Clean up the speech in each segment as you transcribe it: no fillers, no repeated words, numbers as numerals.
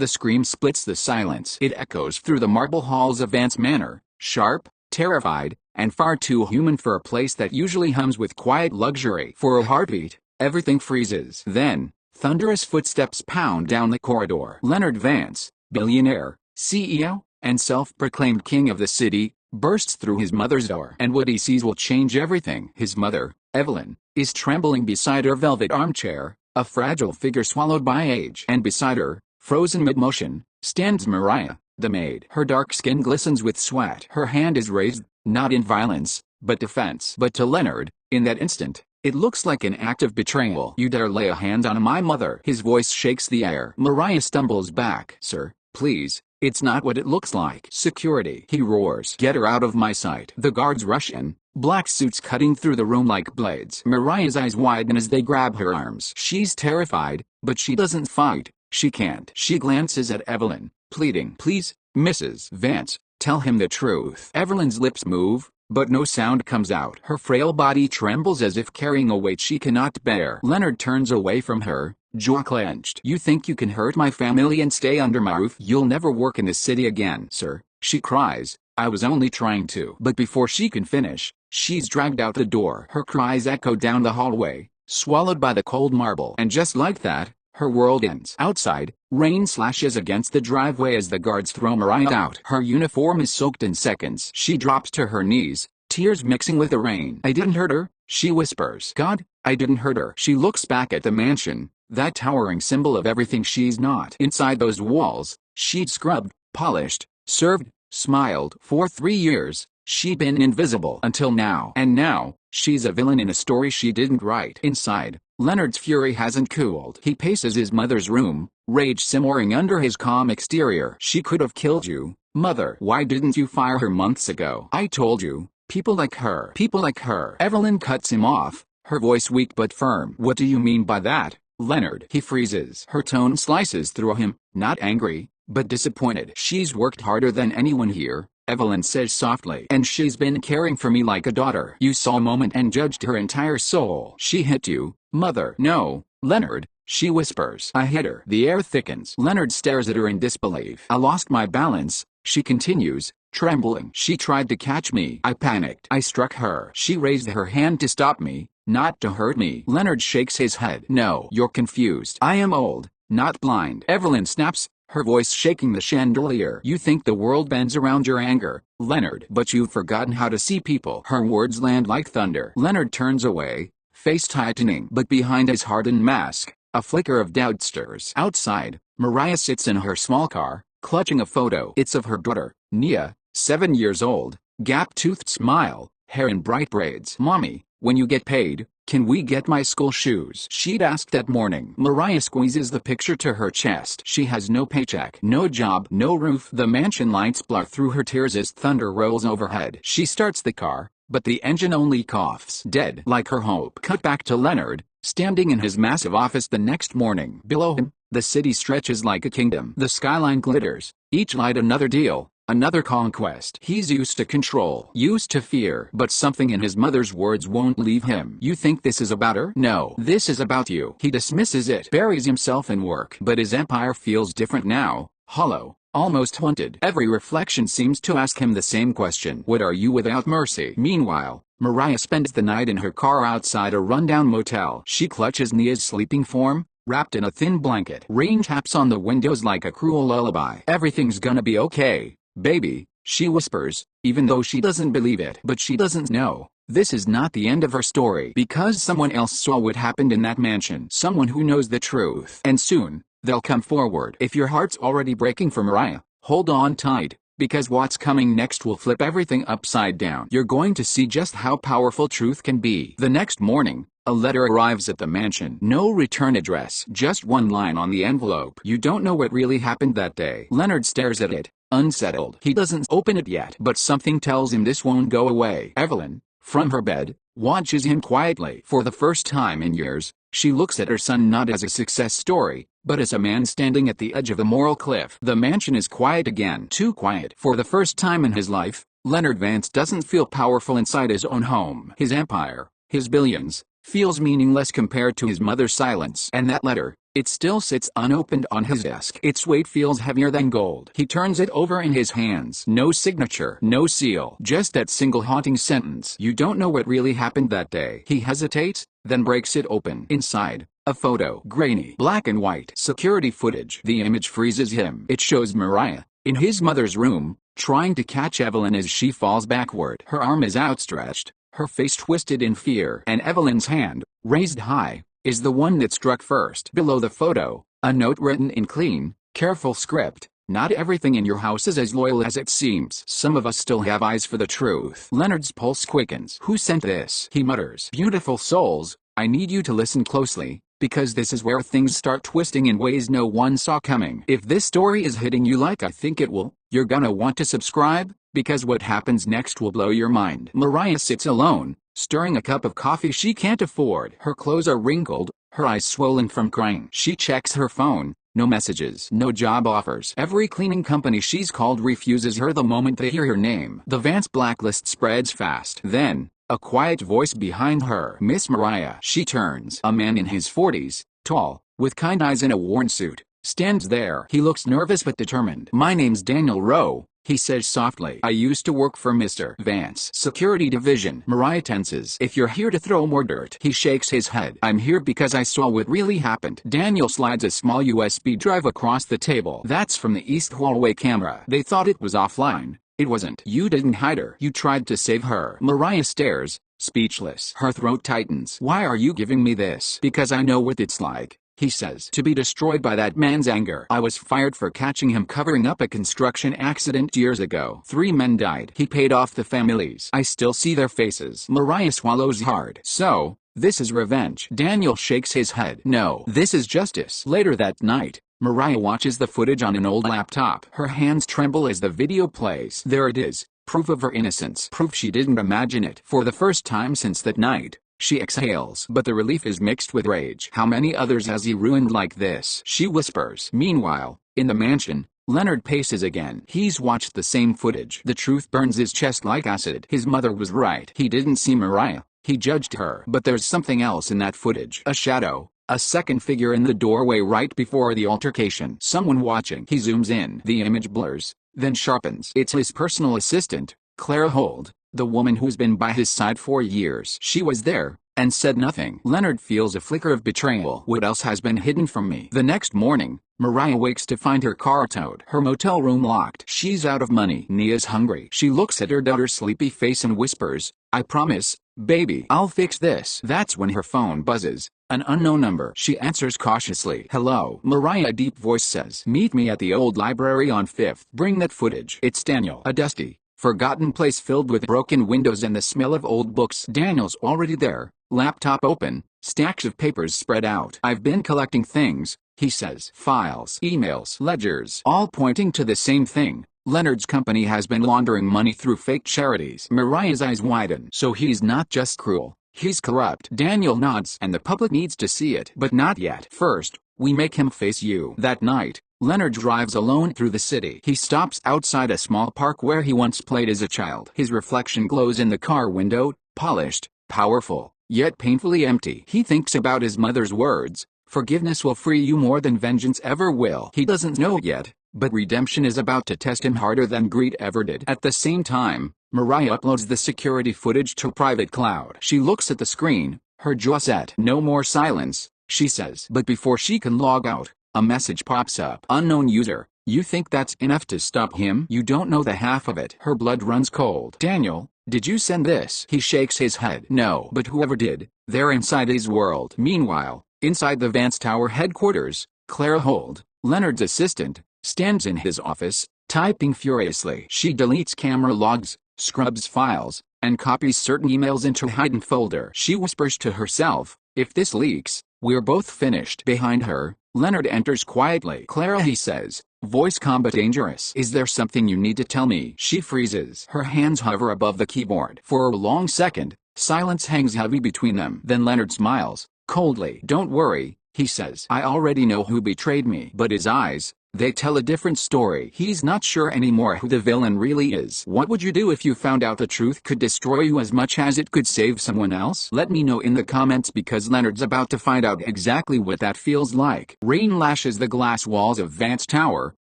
The scream splits the silence. It echoes through the marble halls of Vance Manor, sharp, terrified, and far too human for a place that usually hums with quiet luxury. For a heartbeat, everything freezes. Then, thunderous footsteps pound down the corridor. Leonard Vance, billionaire, CEO, and self-proclaimed king of the city, bursts through his mother's door. And what he sees will change everything. His mother, Evelyn, is trembling beside her velvet armchair, a fragile figure swallowed by age. And beside her, frozen mid-motion, stands Mariah, the maid. Her dark skin glistens with sweat. Her hand is raised, not in violence, but defense. But to Leonard, in that instant, it looks like an act of betrayal. "You dare lay a hand on my mother?" His voice shakes the air. Mariah stumbles back. "Sir, please, it's not what it looks like." "Security," he roars. "Get her out of my sight." The guards rush in, black suits cutting through the room like blades. Mariah's eyes widen as they grab her arms. She's terrified, but she doesn't fight. She can't. She glances at Evelyn, pleading. "Please, Mrs. Vance, tell him the truth." Evelyn's lips move, but no sound comes out. Her frail body trembles as if carrying a weight she cannot bear. Leonard turns away from her, jaw clenched. "You think you can hurt my family and stay under my roof? You'll never work in this city again." "Sir," she cries, "I was only trying to." But before she can finish, she's dragged out the door. Her cries echo down the hallway, swallowed by the cold marble. And just like that, her world ends. Outside, rain slashes against the driveway as the guards throw Mariah out. Her uniform is soaked in seconds. She drops to her knees, tears mixing with the rain. "I didn't hurt her," she whispers. "God, I didn't hurt her." She looks back at the mansion, that towering symbol of everything she's not. Inside those walls, she'd scrubbed, polished, served, smiled. For 3 years, she'd been invisible until now. And now, she's a villain in a story she didn't write. Inside, Leonard's fury hasn't cooled. He paces his mother's room, rage simmering under his calm exterior. "She could have killed you, Mother. Why didn't you fire her months ago? I told you, people like her." "People like her." Evelyn cuts him off, her voice weak but firm. "What do you mean by that, Leonard?" He freezes. Her tone slices through him, not angry, but disappointed. "She's worked harder than anyone here," Evelyn says softly. "And she's been caring for me like a daughter. You saw a moment and judged her entire soul." "She hit you, Mother." "No, Leonard," she whispers. "I hit her." The air thickens. Leonard stares at her in disbelief. "I lost my balance," she continues, trembling. "She tried to catch me. I panicked. I struck her." She raised her hand to stop me, not to hurt me. Leonard shakes his head. "No, you're confused. I am old, not blind." Evelyn snaps, her voice shaking the chandelier. "You think the world bends around your anger, Leonard, but you've forgotten how to see people." Her words land like thunder. Leonard turns away, face tightening. But behind his hardened mask, a flicker of doubt stirs. Outside, Mariah sits in her small car, clutching a photo. It's of her daughter, Nia, 7 years old, gap-toothed smile, hair in bright braids. "Mommy, when you get paid, can we get my school shoes?" she'd asked that morning. Mariah squeezes the picture to her chest. She has no paycheck, no job, no roof. The mansion lights blur through her tears as thunder rolls overhead. She starts the car, but the engine only coughs. Dead. Like her hope. Cut back to Leonard, standing in his massive office the next morning. Below him, the city stretches like a kingdom. The skyline glitters, each light another deal, another conquest. He's used to control, used to fear, but something in his mother's words won't leave him. "You think this is about her? No, this is about you." He dismisses it, buries himself in work. But his empire feels different now, hollow, almost haunted. Every reflection seems to ask him the same question. What are you without mercy? Meanwhile, Mariah spends the night in her car outside a rundown motel. She clutches Nia's sleeping form, wrapped in a thin blanket. Rain taps on the windows like a cruel lullaby. "Everything's gonna be okay, baby," she whispers, even though she doesn't believe it. But she doesn't know, this is not the end of her story. Because someone else saw what happened in that mansion. Someone who knows the truth. And soon, they'll come forward. If your heart's already breaking for Mariah, hold on tight, because what's coming next will flip everything upside down. You're going to see just how powerful truth can be. The next morning, a letter arrives at the mansion. No return address, just one line on the envelope. You don't know what really happened that day. Leonard stares at it, unsettled. He doesn't open it yet, but something tells him this won't go away. Evelyn, from her bed, watches him quietly. For the first time in years, she looks at her son not as a success story, but as a man standing at the edge of a moral cliff. The mansion is quiet again. Too quiet. For the first time in his life, Leonard Vance doesn't feel powerful inside his own home. His empire, his billions, feels meaningless compared to his mother's silence. And that letter, it still sits unopened on his desk. Its weight feels heavier than gold. He turns it over in his hands. No signature, no seal, just that single haunting sentence. You don't know what really happened that day. He hesitates, then breaks it open. Inside, a photo. Grainy, black and white. Security footage. The image freezes him. It shows Mariah, in his mother's room, trying to catch Evelyn as she falls backward. Her arm is outstretched, her face twisted in fear. And Evelyn's hand, raised high, is the one that struck first. Below the photo, a note written in clean, careful script. Not everything in your house is as loyal as it seems. Some of us still have eyes for the truth. Leonard's pulse quickens. Who sent this? He mutters. Beautiful souls, I need you to listen closely, because this is where things start twisting in ways no one saw coming. If this story is hitting you like I think it will, you're gonna want to subscribe, because what happens next will blow your mind. Mariah sits alone, stirring a cup of coffee she can't afford. Her clothes are wrinkled, her eyes swollen from crying. She checks her phone. No messages, no job offers. Every cleaning company she's called refuses her the moment they hear her name. The Vance blacklist spreads fast. Then, a quiet voice behind her. Miss Mariah. She turns. A man in his 40s, tall, with kind eyes in a worn suit, stands there. He looks nervous but determined. My name's Daniel Rowe, he says softly. I used to work for Mr. Vance Security Division. Mariah tenses. If you're here to throw more dirt. He shakes his head. I'm here because I saw what really happened. Daniel slides a small USB drive across the table. That's from the East Hallway camera. They thought it was offline. It wasn't. You didn't hide her. You tried to save her. Mariah stares, speechless. Her throat tightens. Why are you giving me this? Because I know what it's like, he says. To be destroyed by that man's anger. I was fired for catching him covering up a construction accident years ago. 3 men died. He paid off the families. I still see their faces. Mariah swallows hard. So, this is revenge. Daniel shakes his head. No, this is justice. Later that night, Mariah watches the footage on an old laptop. Her hands tremble as the video plays. There it is, proof of her innocence. Proof she didn't imagine it. For the first time since that night, she exhales. But the relief is mixed with rage. How many others has he ruined like this? She whispers. Meanwhile, in the mansion, Leonard paces again. He's watched the same footage. The truth burns his chest like acid. His mother was right. He didn't see Mariah. He judged her. But there's something else in that footage. A shadow. A second figure in the doorway right before the altercation. Someone watching. He zooms in. The image blurs, then sharpens. It's his personal assistant, Clara Holt, the woman who's been by his side for years. She was there, and said nothing. Leonard feels a flicker of betrayal. What else has been hidden from me? The next morning, Mariah wakes to find her car towed. Her motel room locked. She's out of money. Nia's hungry. She looks at her daughter's sleepy face and whispers, I promise, baby, I'll fix this. That's when her phone buzzes. An unknown number. She answers cautiously. Hello. Mariah, a deep voice says. Meet me at the old library on 5th. Bring that footage. It's Daniel. A dusty, forgotten place filled with broken windows and the smell of old books. Daniel's already there, laptop open, stacks of papers spread out. I've been collecting things, he says. Files, emails, ledgers, all pointing to the same thing. Leonard's company has been laundering money through fake charities. Mariah's eyes widen. So he's not just cruel. He's corrupt. Daniel nods. And the public needs to see it. But not yet. First, we make him face you. That night, Leonard drives alone through the city. He stops outside a small park where he once played as a child. His reflection glows in the car window, polished, powerful, yet painfully empty. He thinks about his mother's words. Forgiveness will free you more than vengeance ever will. He doesn't know yet, but redemption is about to test him harder than greed ever did. At the same time, Mariah uploads the security footage to private cloud. She looks at the screen, her jaw set. No more silence, she says. But before she can log out, a message pops up. Unknown user. You think that's enough to stop him? You don't know the half of it. Her blood runs cold. Daniel, did you send this? He shakes his head. No. But whoever did, they're inside his world. Meanwhile, inside the Vance Tower headquarters, Clara Holt, Leonard's assistant, stands in his office, typing furiously. She deletes camera logs, scrubs files, and copies certain emails into a hidden folder. She whispers to herself, if this leaks, we're both finished. Behind her, Leonard enters quietly. Clara, he says, voice calm but dangerous. Is there something you need to tell me? She freezes. Her hands hover above the keyboard. For a long second, silence hangs heavy between them. Then Leonard smiles, coldly. Don't worry, he says. I already know who betrayed me. But his eyes, They tell a different story. He's not sure anymore who the villain really is. What would you do if you found out the truth could destroy you as much as it could save someone else? Let me know in the comments, because Leonard's about to find out exactly what that feels like. Rain lashes the glass walls of Vance Tower,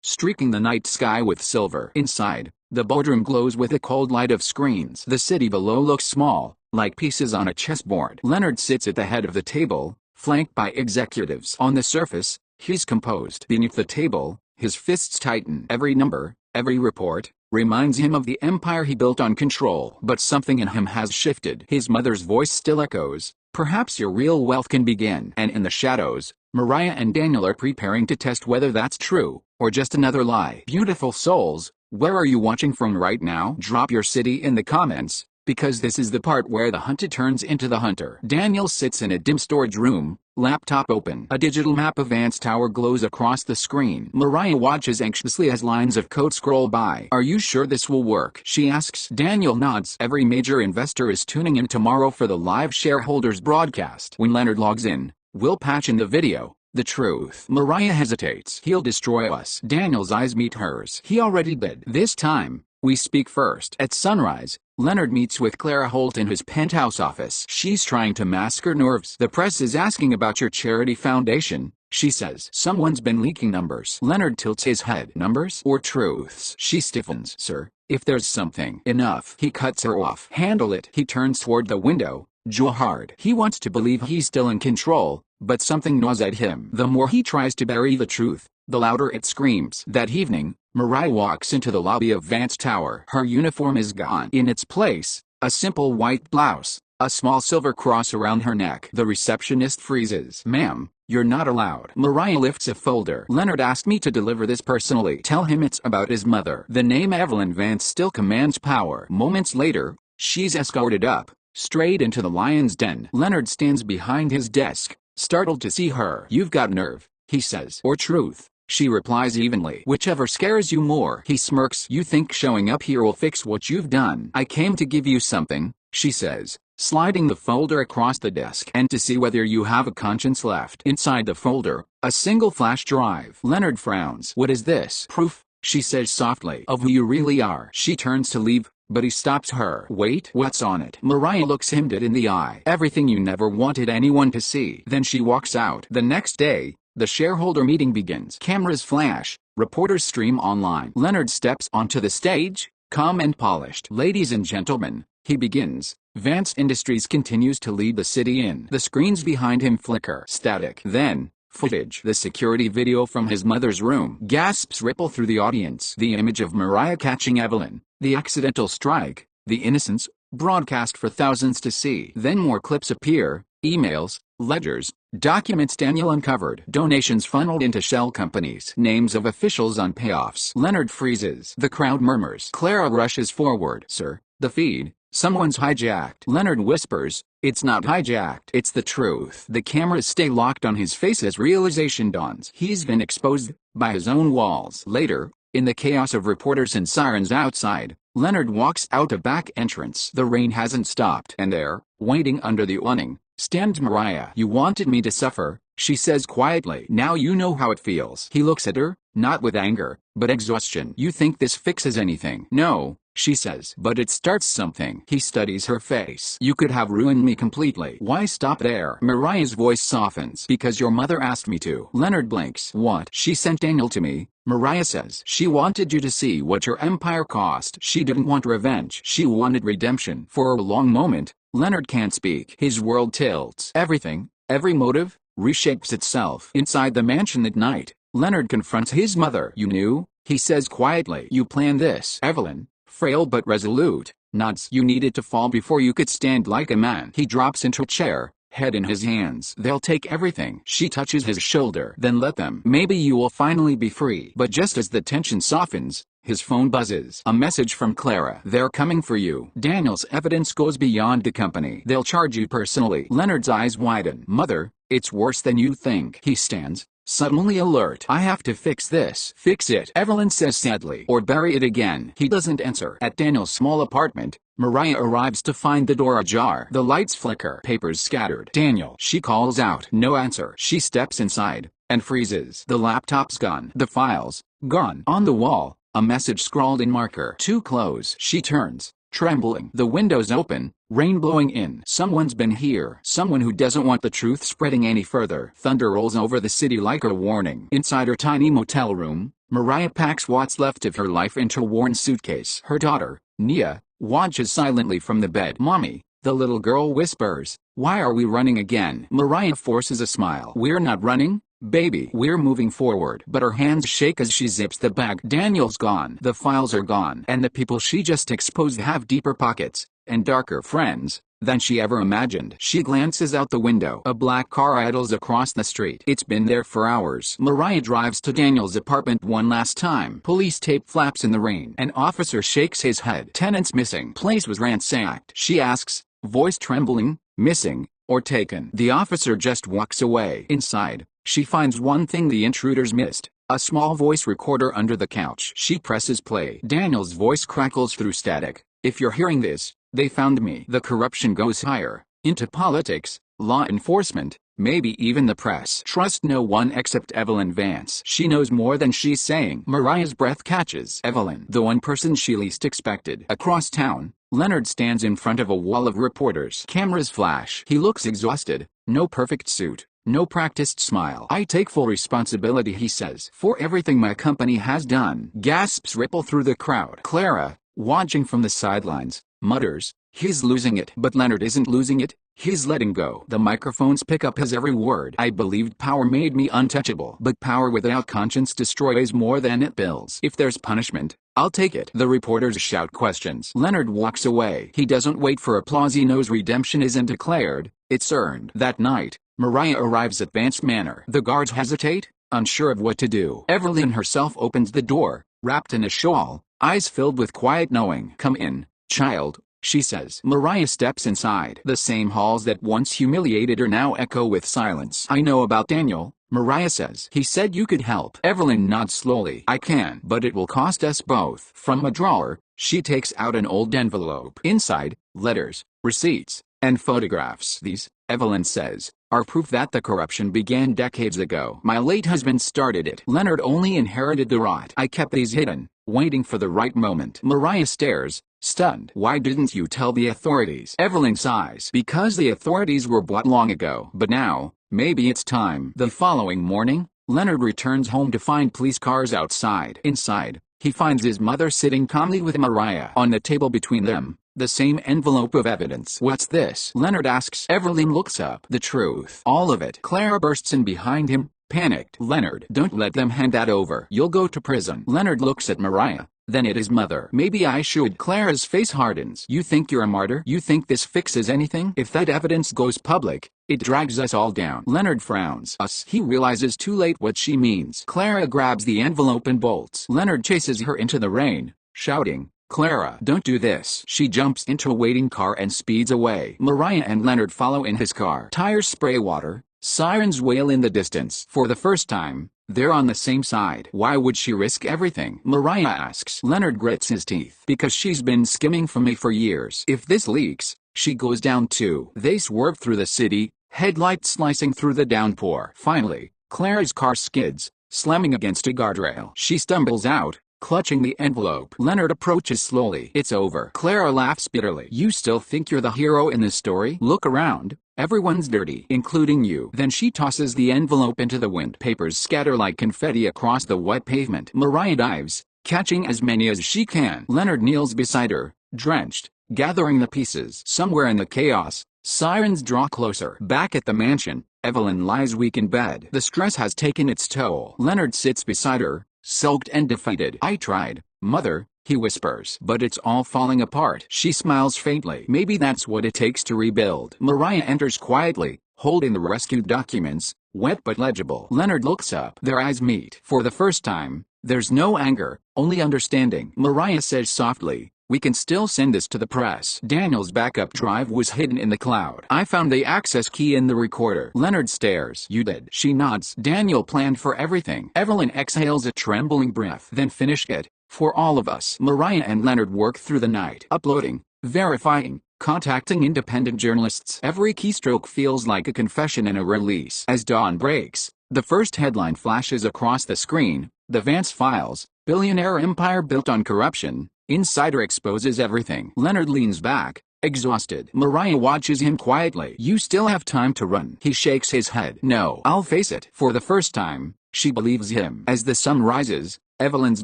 streaking the night sky with silver. Inside, the boardroom glows with a cold light of screens. The city below looks small, like pieces on a chessboard. Leonard sits at the head of the table, flanked by executives. On the surface, he's composed. Beneath the table, his fists tighten. Every number, every report, reminds him of the empire he built on control. But something in him has shifted. His mother's voice still echoes, "Perhaps your real wealth can begin." And in the shadows, Mariah and Daniel are preparing to test whether that's true, or just another lie. Beautiful souls, where are you watching from right now? Drop your city in the comments, because this is the part where the hunted turns into the hunter. Daniel sits in a dim storage room, laptop open. A digital map of Vance Tower glows across the screen. Mariah watches anxiously as lines of code scroll by. "Are you sure this will work?" she asks. Daniel nods. Every major investor is tuning in tomorrow for the live shareholders broadcast. When Leonard logs in, "We'll patch in the video. The truth." Mariah hesitates. "He'll destroy us." Daniel's eyes meet hers. "He already did. This time, we speak first." At sunrise, Leonard meets with Clara Holt in his penthouse office. She's trying to mask her nerves. "The press is asking about your charity foundation," she says. "Someone's been leaking numbers." Leonard tilts his head. "Numbers or truths?" She stiffens. "Sir, if there's something." "Enough." He cuts her off. "Handle it." He turns toward the window, jaw hard. He wants to believe he's still in control, but something gnaws at him. The more he tries to bury the truth, the louder it screams. That evening, Mariah walks into the lobby of Vance Tower. Her uniform is gone. In its place, a simple white blouse, a small silver cross around her neck. The receptionist freezes. "Ma'am, you're not allowed." Mariah lifts a folder. "Leonard asked me to deliver this personally. Tell him it's about his mother." The name Evelyn Vance still commands power. Moments later, she's escorted up, straight into the lion's den. Leonard stands behind his desk, startled to see her. "You've got nerve," he says. "Or truth," she replies evenly. "Whichever scares you more." He smirks. "You think showing up here will fix what you've done?" "I came to give you something," she says, sliding the folder across the desk. "And to see whether you have a conscience left." Inside the folder, a single flash drive. Leonard frowns. "What is this?" "Proof," she says softly, "of who you really are." She turns to leave, but he stops her. "Wait, what's on it?" Mariah looks him dead in the eye. "Everything you never wanted anyone to see." Then she walks out. The next day, the shareholder meeting begins. Cameras flash, reporters stream online. Leonard steps onto the stage, calm and polished. "Ladies and gentlemen," he begins, "Vance Industries continues to lead the city in." The screens behind him flicker. Static. Then, footage. The security video from his mother's room. Gasps ripple through the audience. The image of Mariah catching Evelyn, the accidental strike, the innocence, broadcast for thousands to see. Then more clips appear, emails, ledgers, documents Daniel uncovered, donations funneled into shell companies, names of officials on payoffs. Leonard freezes. The crowd murmurs. Clara rushes forward. "Sir, the feed. Someone's hijacked." Leonard whispers, "It's not hijacked. It's the truth." The cameras stay locked on his face as realization dawns. He's been exposed, by his own walls. Later, in the chaos of reporters and sirens outside, Leonard walks out a back entrance. The rain hasn't stopped. And there, waiting under the awning, stands Mariah. "You wanted me to suffer," she says quietly. "Now you know how it feels." He looks at her, not with anger, but exhaustion. "You think this fixes anything?" "No," she says. "But it starts something." He studies her face. "You could have ruined me completely." "Why stop there?" Mariah's voice softens. "Because your mother asked me to." Leonard blinks. "What?" "She sent Daniel to me," Mariah says. "She wanted you to see what your empire cost." "She didn't want revenge. She wanted redemption." For a long moment, Leonard can't speak. His world tilts. Everything, every motive, reshapes itself. Inside the mansion at night, Leonard confronts his mother. "You knew?" he says quietly. "You planned this." Evelyn, frail but resolute, nods. "You needed to fall before you could stand like a man." He drops into a chair, head in his hands. "They'll take everything." She touches his shoulder. "Then let them. Maybe you will finally be free." But just as the tension softens, his phone buzzes. A message from Clara. "They're coming for you." Daniel's evidence goes beyond the company. "They'll charge you personally." Leonard's eyes widen. "Mother, it's worse than you think." He stands, suddenly alert. "I have to fix this." "Fix it," Evelyn says sadly. "Or bury it again." He doesn't answer. At Daniel's small apartment, Mariah arrives to find the door ajar. The lights flicker. Papers scattered. "Daniel," she calls out. No answer. She steps inside, and freezes. The laptop's gone. The files, gone. On the wall, a message scrawled in marker. Too close. She turns, trembling. The window's open, rain blowing in. Someone's been here. Someone who doesn't want the truth spreading any further. Thunder rolls over the city like a warning. Inside her tiny motel room, Mariah packs what's left of her life into a worn suitcase. Her daughter, Nia, watches silently from the bed. "Mommy," the little girl whispers, "why are we running again?" Mariah forces a smile. "We're not running, baby. We're moving forward." But her hands shake as she zips the bag. Daniel's gone. The files are gone. And the people she just exposed have deeper pockets and darker friends than she ever imagined. She glances out the window. A black car idles across the street. It's been there for hours. Mariah drives to Daniel's apartment one last time. Police tape flaps in the rain. An officer shakes his head. "Tenants missing. Place was ransacked." She asks, voice trembling, "Missing or taken?" The officer just walks away. Inside, she finds one thing the intruders missed: a small voice recorder under the couch. She presses play. Daniel's voice crackles through static. "If you're hearing this, they found me." The corruption goes higher, into politics, law enforcement, maybe even the press. Trust no one except Evelyn Vance. She knows more than she's saying. Mariah's breath catches. Evelyn, the one person she least expected. Across town, Leonard stands in front of a wall of reporters. Cameras flash. He looks exhausted. No perfect suit. No practiced smile. "I take full responsibility," he says, "for everything my company has done." Gasps ripple through the crowd. Clara, watching from the sidelines, mutters, "He's losing it." But Leonard isn't losing it. He's letting go. The microphones pick up his every word. "I believed power made me untouchable. But power without conscience destroys more than it builds. If there's punishment, I'll take it." The reporters shout questions. Leonard walks away. He doesn't wait for applause. He knows redemption isn't declared, it's earned. That night, Mariah arrives at Vance Manor. The guards hesitate, unsure of what to do. Evelyn herself opens the door, wrapped in a shawl, eyes filled with quiet knowing. "Come in, child," she says. Mariah steps inside. The same halls that once humiliated her now echo with silence. "I know about Daniel," Mariah says. "He said you could help." Evelyn nods slowly. "I can, but it will cost us both." From a drawer, she takes out an old envelope. Inside, letters, receipts, and photographs. "These," Evelyn says, "are proof that the corruption began decades ago. My late husband started it. Leonard only inherited the rot. I kept these hidden, waiting for the right moment." Mariah stares, stunned. "Why didn't you tell the authorities?" Evelyn sighs. "Because the authorities were bought long ago. But now, maybe it's time." The following morning, Leonard returns home to find police cars outside. Inside, he finds his mother sitting calmly with Mariah. On the table between them, the same envelope of evidence. "What's this?" Leonard asks. Evelyn looks up. "The truth. All of it." Clara bursts in behind him, panicked. "Leonard, don't let them hand that over. You'll go to prison." Leonard looks at Mariah, then at his mother. "Maybe I should." Clara's face hardens. "You think you're a martyr? You think this fixes anything? If that evidence goes public, it drags us all down." Leonard frowns. "Us." He realizes too late what she means. Clara grabs the envelope and bolts. Leonard chases her into the rain, shouting, "Clara, don't do this." She jumps into a waiting car and speeds away. Mariah and Leonard follow in his car. Tires spray water, sirens wail in the distance. For the first time, they're on the same side. "Why would she risk everything?" Mariah asks. Leonard grits his teeth. "Because she's been skimming from me for years. If this leaks, she goes down too." They swerve through the city, headlights slicing through the downpour. Finally, Clara's car skids, slamming against a guardrail. She stumbles out, clutching the envelope. Leonard approaches slowly. "It's over." Clara laughs bitterly. "You still think you're the hero in this story? Look around. Everyone's dirty, including you." Then she tosses the envelope into the wind. Papers scatter like confetti across the wet pavement. Mariah dives, catching as many as she can. Leonard kneels beside her, drenched, gathering the pieces. Somewhere in the chaos, sirens draw closer. Back at the mansion, Evelyn lies weak in bed. The stress has taken its toll. Leonard sits beside her, sulked and defeated. "I tried, Mother," he whispers. "But it's all falling apart." She smiles faintly. "Maybe that's what it takes to rebuild." Mariah enters quietly, holding the rescued documents, wet but legible. Leonard looks up. Their eyes meet. For the first time, there's no anger, only understanding. Mariah says softly, "We can still send this to the press." Daniel's backup drive was hidden in the cloud. "I found the access key in the recorder." Leonard stares. "You did?" She nods. "Daniel planned for everything." Evelyn exhales a trembling breath. "Then finished it, for all of us." Mariah and Leonard work through the night, uploading, verifying, contacting independent journalists. Every keystroke feels like a confession and a release. As dawn breaks, The first headline flashes across the screen: The Vance Files, Billionaire Empire Built on Corruption, Insider Exposes Everything. Leonard leans back, exhausted. Mariah watches him quietly. You still have time to run. He shakes his head. No, I'll face it. For the first time, she believes him. As the sun rises, Evelyn's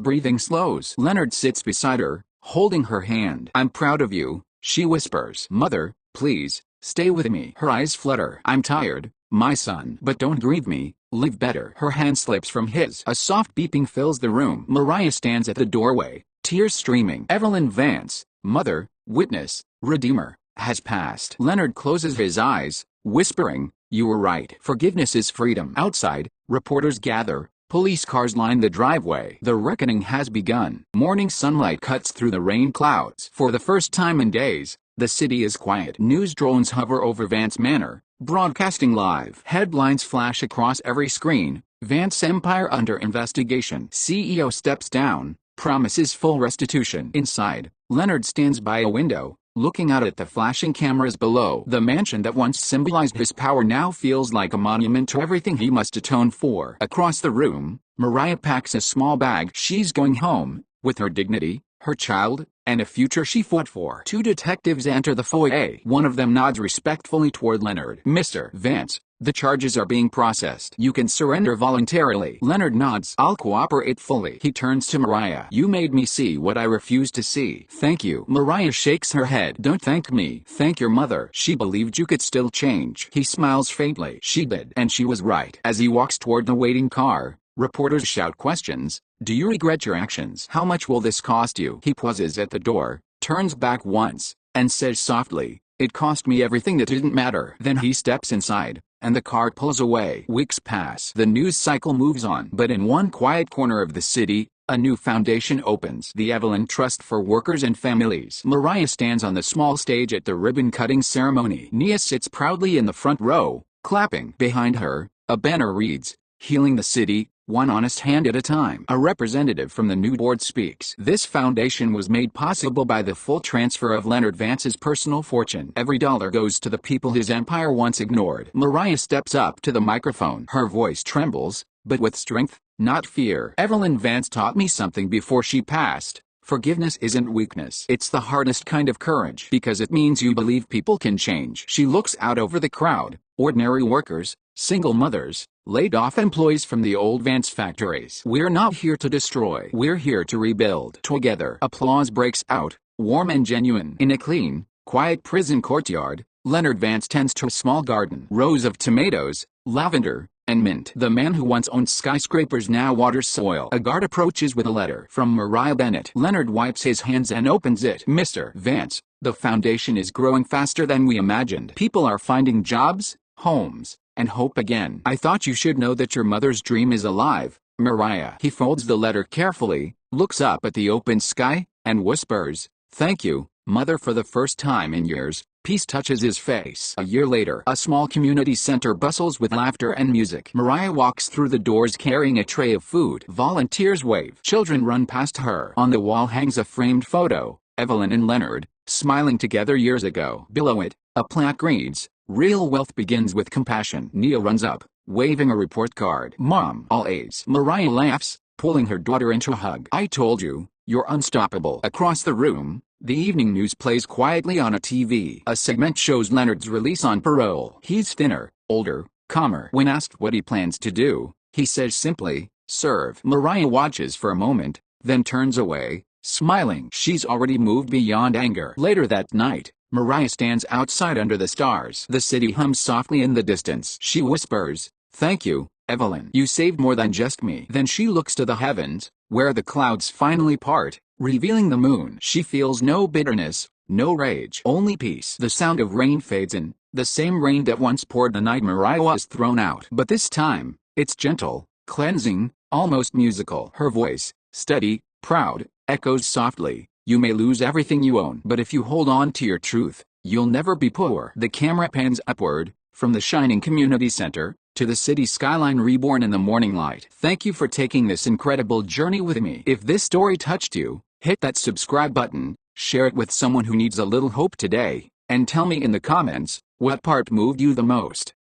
breathing slows. Leonard sits beside her, holding her hand. I'm proud of you, she whispers. Mother, please, stay with me. Her eyes flutter. I'm tired, my son. But don't grieve me, live better. Her hand slips from his. A soft beeping fills the room. Mariah stands at the doorway, tears streaming. Evelyn Vance, mother, witness, redeemer, has passed. Leonard closes his eyes, whispering, you were right. Forgiveness is freedom. Outside, reporters gather. Police cars line the driveway. The reckoning has begun. Morning sunlight cuts through the rain clouds. For the first time in days, the city is quiet. News drones hover over Vance Manor, broadcasting live. Headlines flash across every screen. Vance Empire under investigation. CEO steps down, promises full restitution. Inside, Leonard stands by a window, looking out at the flashing cameras below. The mansion that once symbolized his power now feels like a monument to everything he must atone for. Across the room, Mariah packs a small bag. She's going home, with her dignity, her child, and a future she fought for. Two detectives enter the foyer. One of them nods respectfully toward Leonard. Mr. Vance, the charges are being processed. You can surrender voluntarily. Leonard nods. I'll cooperate fully. He turns to Mariah. You made me see what I refused to see. Thank you. Mariah shakes her head. Don't thank me. Thank your mother. She believed you could still change. He smiles faintly. She did. And she was right. As he walks toward the waiting car, reporters shout questions. Do you regret your actions? How much will this cost you? He pauses at the door, turns back once, and says softly, it cost me everything that didn't matter. Then he steps inside, and the car pulls away. Weeks pass. The news cycle moves on. But in one quiet corner of the city, a new foundation opens. The Evelyn Trust for Workers and Families. Mariah stands on the small stage at the ribbon-cutting ceremony. Nia sits proudly in the front row, clapping. Behind her, a banner reads, Healing the City, one honest hand at a time. A representative from the new board speaks. This foundation was made possible by the full transfer of Leonard Vance's personal fortune. Every dollar goes to the people his empire once ignored. Mariah steps up to the microphone. Her voice trembles, but with strength, not fear. Evelyn Vance taught me something before she passed. Forgiveness isn't weakness. It's the hardest kind of courage, because it means you believe people can change. She looks out over the crowd. Ordinary workers, single mothers, laid-off employees from the old Vance factories. We're not here to destroy. We're here to rebuild. Together. Applause breaks out, warm and genuine. In a clean, quiet prison courtyard, Leonard Vance tends to a small garden. Rows of tomatoes, lavender, and mint. The man who once owned skyscrapers now waters soil. A guard approaches with a letter from Mariah Bennett. Leonard wipes his hands and opens it. Mr. Vance, the foundation is growing faster than we imagined. People are finding jobs, homes, and hope again. I thought you should know that your mother's dream is alive, Mariah. He folds the letter carefully, looks up at the open sky, and whispers, thank you, Mother. For the first time in years, peace touches his face. A year later, a small community center bustles with laughter and music. Mariah walks through the doors carrying a tray of food. Volunteers wave. Children run past her. On the wall hangs a framed photo, Evelyn and Leonard, smiling together years ago. Below it, a plaque reads, Real wealth begins with compassion. Nia runs up, waving a report card. Mom, all A's. Mariah laughs, pulling her daughter into a hug. I told you, you're unstoppable. Across the room, the evening news plays quietly on a TV. A segment shows Leonard's release on parole. He's thinner, older, calmer. When asked what he plans to do, he says simply, serve. Mariah watches for a moment, then turns away, smiling. She's already moved beyond anger. Later that night, Mariah stands outside under the stars. The city hums softly in the distance. She whispers, thank you, Evelyn. You saved more than just me. Then she looks to the heavens, where the clouds finally part, revealing the moon. She feels no bitterness, no rage, only peace. The sound of rain fades in, the same rain that once poured the night Mariah was thrown out. But this time, it's gentle, cleansing, almost musical. Her voice, steady, proud, echoes softly. You may lose everything you own, but if you hold on to your truth, you'll never be poor. The camera pans upward, from the shining community center, to the city skyline reborn in the morning light. Thank you for taking this incredible journey with me. If this story touched you, hit that subscribe button, share it with someone who needs a little hope today, and tell me in the comments, what part moved you the most.